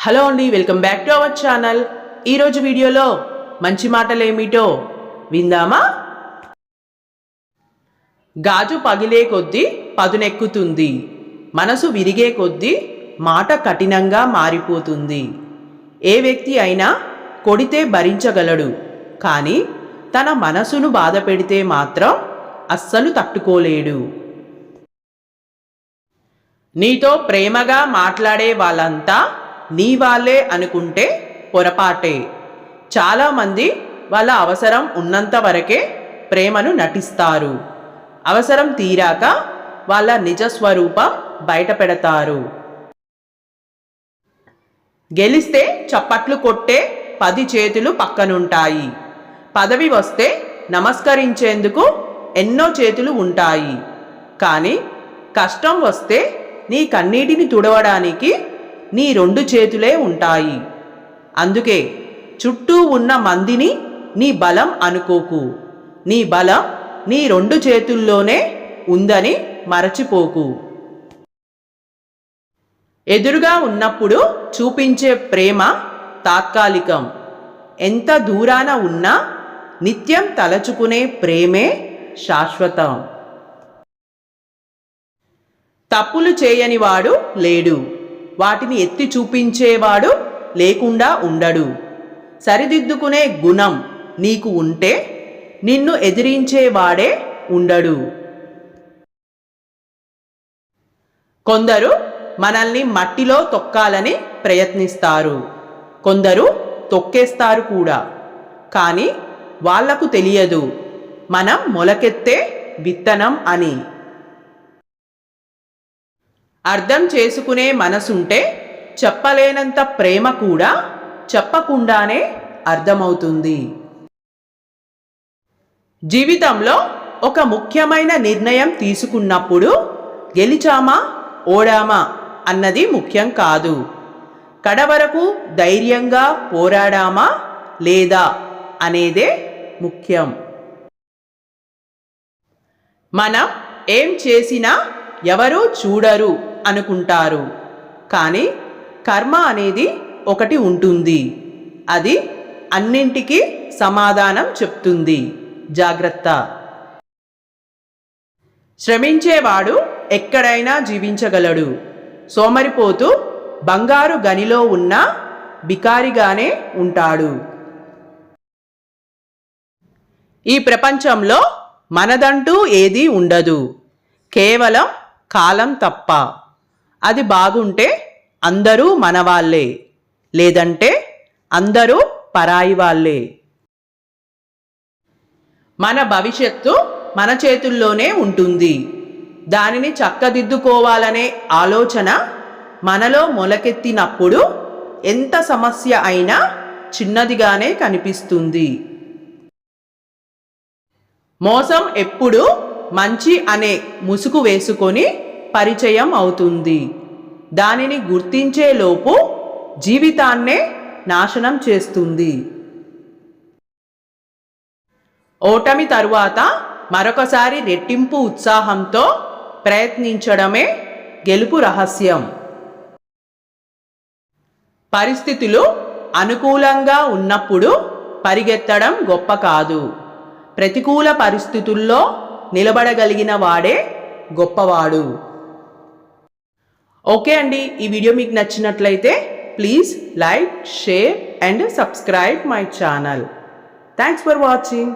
Hello అండి, welcome back to our channel. ఈరోజు వీడియోలో మంచి మాటలు ఏమిటో విందామా? గాజు పగిలే కొద్దీ పదునెక్కుతుంది, మనసు విరిగే కొద్దీ మాట కఠినంగా మారిపోతుంది. ఏ వ్యక్తి అయినా కొడితే భరించగలడు, కానీ తన మనసును బాధ పెడితే మాత్రం అస్సలు తట్టుకోలేడు. నీతో ప్రేమగా మాట్లాడే వాళ్ళంతా నీ వాళ్ళే అనుకుంటే పొరపాటే. చాలామంది వాళ్ళ అవసరం ఉన్నంత వరకే ప్రేమను నటిస్తారు. అవసరం తీరాక వాళ్ళ నిజస్వరూపం బయట పెడతారు. గెలిస్తే చప్పట్లు కొట్టే 10 చేతులు పక్కనుంటాయి. పదవి వస్తే నమస్కరించేందుకు ఎన్నో చేతులు ఉంటాయి. కానీ కష్టం వస్తే నీ కన్నీటిని తుడవడానికి నీ 2 చేతులే ఉంటాయి. అందుకే చుట్టూ ఉన్న మందిని నీ బలం అనుకోకు. నీ బలం నీ 2 చేతుల్లోనే ఉందని మరచిపోకు. ఎదురుగా ఉన్నప్పుడు చూపించే ప్రేమ తాత్కాలికం. ఎంత దూరాన ఉన్నా నిత్యం తలచుకునే ప్రేమే శాశ్వతం. తప్పులు చేయనివాడు లేడు, వాటిని ఎత్తి చూపించేవాడు లేకుండా ఉండడు. సరిదిద్దుకునే గుణం నీకు ఉంటే నిన్ను ఎదిరించేవాడే ఉండడు. కొందరు మనల్ని మట్టిలో తొక్కాలని ప్రయత్నిస్తారు, కొందరు తొక్కేస్తారు కూడా. కానీ వాళ్లకు తెలియదు మనం మొలకెత్తే విత్తనం అని. అర్థం చేసుకునే మనసుంటే చెప్పలేనంత ప్రేమ కూడా చెప్పకుండానే అర్థమవుతుంది. జీవితంలో ఒక ముఖ్యమైన నిర్ణయం తీసుకున్నప్పుడు గెలిచామా ఓడామా అన్నది ముఖ్యం కాదు. కడవరకు ధైర్యంగా పోరాడామా లేదా అనేదే ముఖ్యం. మనం ఏం చేసినా ఎవరూ చూడరు అనుకుంటారు, కానీ కర్మ అనేది ఒకటి ఉంటుంది. అది అన్నింటికీ సమాధానం చెప్తుంది. జాగ్రత్త. శ్రమించేవాడు ఎక్కడైనా జీవించగలడు. సోమరిపోతూ బంగారు గనిలో ఉన్న బికారిగానే ఉంటాడు. ఈ ప్రపంచంలో మనదంటూ ఏదీ ఉండదు, కేవలం కాలం తప్ప. అది బాగుంటే అందరూ మనవాళ్లే, లేదంటే అందరూ పరాయి వాళ్ళే. మన భవిష్యత్తు మన చేతుల్లోనే ఉంటుంది. దానిని చక్కదిద్దుకోవాలనే ఆలోచన మనలో మొలకెత్తినప్పుడు ఎంత సమస్య అయినా చిన్నదిగానే కనిపిస్తుంది. మోసం ఎప్పుడూ మంచి అనే ముసుగు వేసుకొని పరిచయం అవుతుంది. దానిని గుర్తించే లోపు జీవితాన్నే నాశనం చేస్తుంది. ఓటమి తరువాత మరొకసారి రెట్టింపు ఉత్సాహంతో ప్రయత్నించడమే గెలుపు రహస్యం. పరిస్థితులు అనుకూలంగా ఉన్నప్పుడు పరిగెత్తడం గొప్ప కాదు, ప్రతికూల పరిస్థితుల్లో నిలబడగలిగిన వాడే గొప్పవాడు. ఓకే అండి, ఈ వీడియో మీకు నచ్చినట్లయితే please like, share and subscribe my channel. Thanks for watching.